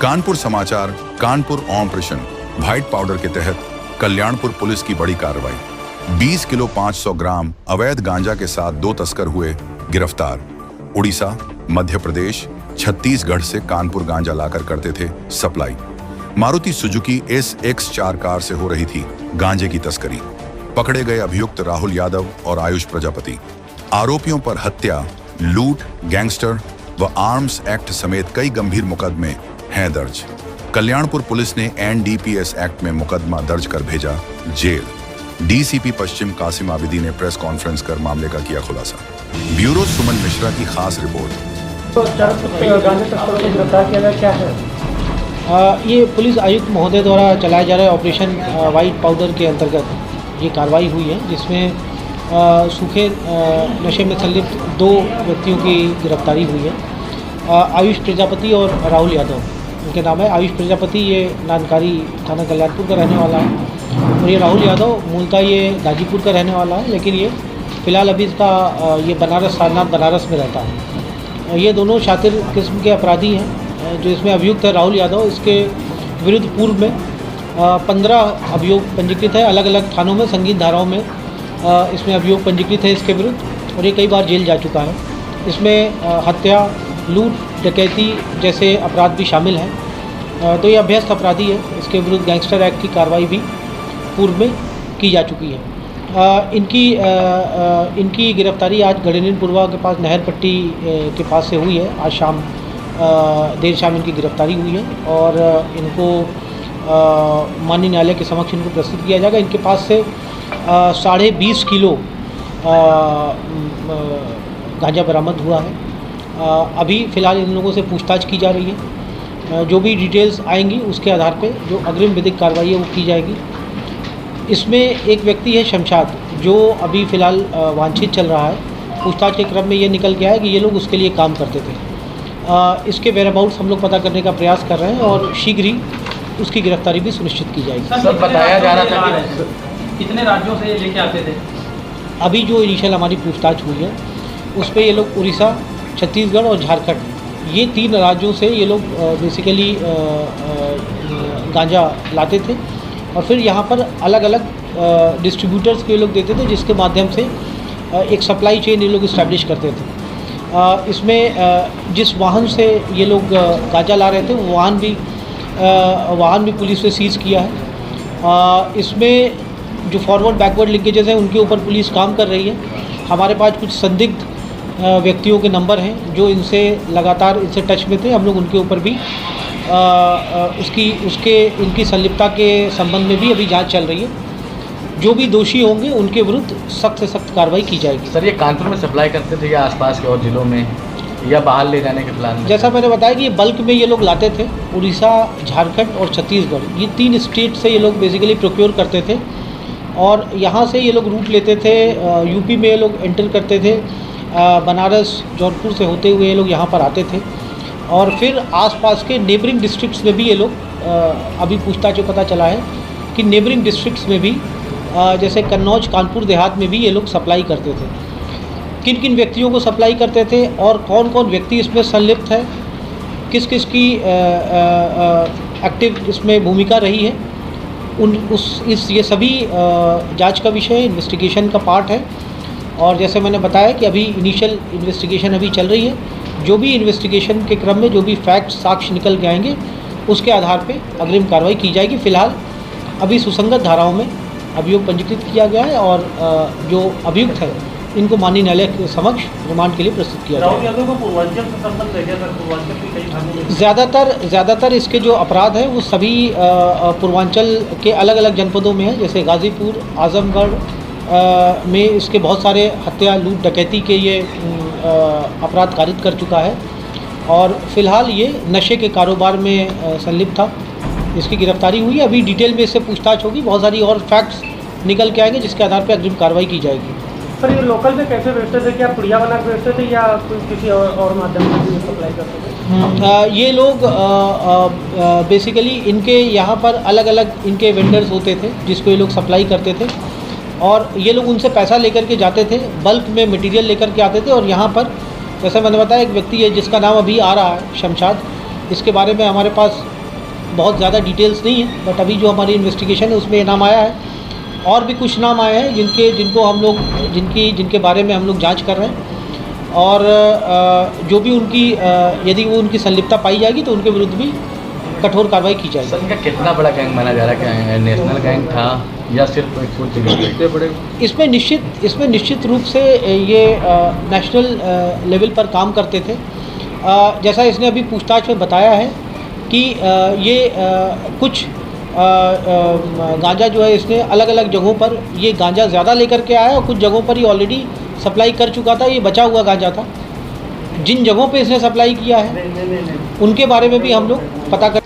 कानपुर समाचार Kanpur operation white powder के तहत कल्याणपुर पुलिस की बड़ी कार्रवाई। 20 किलो 500 ग्राम अवैध गांजा के साथ 2 तस्कर हुए गिरफ्तार। उड़ीसा, मध्य प्रदेश, छत्तीसगढ़ से कानपुर गांजा लाकर करते थे supply. Maruti Suzuki SX4 car से हो रही थी गांजे की तस्करी। पकड़े गए अभियुक्त राहुल यादव और आयुष प्रजापति। आरोपियों पर हत्या, लूट, गैंगस्टर व आर्म्स एक्ट समेत कई गंभीर मुकदमे हैं दर्ज। कल्याणपुर पुलिस ने NDPS एक्ट में मुकदमा दर्ज कर भेजा जेल। DCP पश्चिम कासिम आबिदी ने प्रेस कॉन्फ्रेंस कर मामले का किया खुलासा। ब्यूरो सुमन मिश्रा की खास रिपोर्ट। ये पुलिस आयुक्त महोदय द्वारा चलाए जा रहे ऑपरेशन व्हाइट पाउडर के अंतर्गत ये कार्रवाई हुई है, जिसमें सूखे नशे में संलिप्त 2 व्यक्तियों की गिरफ्तारी हुई है। आयुष प्रजापति और राहुल यादव उनके नाम है। आयुष प्रजापति ये नानकारी थाना कल्याणपुर का रहने वाला है और ये राहुल यादव मूलतः ये गाजीपुर का रहने वाला है, लेकिन ये फ़िलहाल अभी इसका ये बनारस, सारनाथ बनारस में रहता है। ये दोनों शातिर किस्म के अपराधी हैं। जो इसमें अभियुक्त है राहुल यादव, इसके विरुद्ध पूर्व में 15 अभियोग पंजीकृत है। अलग अलग थानों में संगीन धाराओं में इसमें अभियोग पंजीकृत है इसके विरुद्ध, और ये कई बार जेल जा चुका है। इसमें हत्या, लूट, डकैती जैसे अपराध भी शामिल हैं। तो ये अभ्यस्त अपराधी है। इसके विरुद्ध गैंगस्टर एक्ट की कार्रवाई भी पूर्व में की जा चुकी है। इनकी गिरफ्तारी आज गढ़ीपुरवा के पास नहर पट्टी के पास से हुई है। आज शाम देर शाम इनकी गिरफ्तारी हुई है और इनको माननीय न्यायालय के समक्ष इनको प्रस्तुत किया जाएगा। इनके पास से 20.5 किलो गांजा बरामद हुआ है। अभी फ़िलहाल इन लोगों से पूछताछ की जा रही है। जो भी डिटेल्स आएंगी उसके आधार पे जो अग्रिम विधिक कार्रवाई है वो की जाएगी। इसमें एक व्यक्ति है शमशाद, जो अभी फ़िलहाल वांछित चल रहा है। पूछताछ के क्रम में ये निकल के आया कि ये लोग उसके लिए काम करते थे। इसके वेयरअबाउट्स हम लोग पता करने का प्रयास कर रहे हैं और शीघ्र ही उसकी गिरफ्तारी भी सुनिश्चित की जाएगी। सर, बताया जा रहा था कि कितने राज्यों से ये लेके आते थे? अभी जो इनिशियल हमारी पूछताछ हुई है उस पर ये लोग उड़ीसा, छत्तीसगढ़ और झारखंड, ये 3 राज्यों से ये लोग बेसिकली गांजा लाते थे और फिर यहाँ पर अलग अलग डिस्ट्रीब्यूटर्स के लोग देते थे, जिसके माध्यम से एक सप्लाई चेन ये लोग इस्टेब्लिश करते थे। इसमें जिस वाहन से ये लोग गांजा ला रहे थे वो वाहन भी पुलिस ने सीज़ किया है। इसमें जो फॉरवर्ड बैकवर्ड लिंकेजेस हैं उनके ऊपर पुलिस काम कर रही है। हमारे पास कुछ संदिग्ध व्यक्तियों के नंबर हैं जो इनसे लगातार इनसे टच में थे। हम लोग उनके ऊपर भी इनकी संलिप्तता के संबंध में भी अभी जांच चल रही है। जो भी दोषी होंगे उनके विरुद्ध सख्त से सख्त कार्रवाई की जाएगी। सर, ये कानपुर में सप्लाई करते थे या आसपास के और जिलों में, या बाहर ले जाने के प्लान में? जैसा मैंने बताया कि ये बल्क में ये लोग लाते थे। उड़ीसा, झारखंड और छत्तीसगढ़, ये 3 स्टेट से ये लोग बेसिकली प्रोक्योर करते थे और यहाँ से ये लोग रूट लेते थे। यूपी में ये लोग एंटर करते थे, बनारस, जौनपुर से होते हुए ये लोग यहाँ पर आते थे और फिर आसपास के नेबरिंग डिस्ट्रिक्ट्स में भी ये लोग अभी पूछताछ में पता चला है कि नेबरिंग डिस्ट्रिक्ट्स में भी जैसे कन्नौज, कानपुर देहात में भी ये लोग सप्लाई करते थे। किन किन व्यक्तियों को सप्लाई करते थे और कौन कौन व्यक्ति इसमें संलिप्त है, किस किस की एक्टिव इसमें भूमिका रही है, ये सभी जांच का विषय, इन्वेस्टिगेशन का पार्ट है। और जैसे मैंने बताया कि अभी इनिशियल इन्वेस्टिगेशन अभी चल रही है। जो भी इन्वेस्टिगेशन के क्रम में जो भी फैक्ट्स, साक्ष्य निकल के आएंगे उसके आधार पे अग्रिम कार्रवाई की जाएगी। फ़िलहाल अभी सुसंगत धाराओं में अभियोग पंजीकृत किया गया है और जो अभियुक्त है इनको माननीय न्यायालय के समक्ष रिमांड के लिए प्रस्तुत किया जाएगा। ज़्यादातर इसके जो अपराध हैं वो सभी पूर्वांचल के अलग अलग जनपदों में है। जैसे गाज़ीपुर, आजमगढ़ में इसके बहुत सारे हत्या, लूट, डकैती के ये अपराध कारित कर चुका है और फ़िलहाल ये नशे के कारोबार में संलिप्त था। इसकी गिरफ्तारी हुई है। अभी डिटेल में इससे पूछताछ होगी, बहुत सारी और फैक्ट्स निकल के आएंगे जिसके आधार पर अग्रिम कार्रवाई की जाएगी। सर, ये लोकल में कैसे बेचते थे? क्या पुड़िया बना के बेचते थे या किसी और माध्यम से सप्लाई करते थे? ये लोग बेसिकली इनके यहाँ पर अलग अलग इनके वेंडर्स होते थे जिसको ये लोग सप्लाई करते थे और ये लोग उनसे पैसा लेकर के जाते थे, बल्क में मटेरियल लेकर के आते थे और यहाँ पर जैसे मैंने बताया एक व्यक्ति है जिसका नाम अभी आ रहा है शमशाद, इसके बारे में हमारे पास बहुत ज़्यादा डिटेल्स नहीं है, बट अभी जो हमारी इन्वेस्टिगेशन है उसमें नाम आया है। और भी कुछ नाम आए हैं जिनको हम लोग जिनके बारे में हम लोग जांच कर रहे हैं, और जो भी उनकी यदि वो उनकी संलिप्तता पाई जाएगी तो उनके विरुद्ध भी कठोर कार्रवाई की जाएगी। सर इनका कितना बड़ा गैंग माना जा रहा है? नेशनल गैंग था या सिर्फ एक कुछ जगह? इसमें निश्चित रूप से ये नेशनल लेवल पर काम करते थे। जैसा इसने अभी पूछताछ में बताया है कि ये कुछ गांजा जो है इसने अलग अलग जगहों पर ये गांजा ज़्यादा लेकर के आया और कुछ जगहों पर ही ऑलरेडी सप्लाई कर चुका था। ये बचा हुआ गांजा था। जिन जगहों पे इसने सप्लाई किया है उनके बारे में भी हम लोग पता कर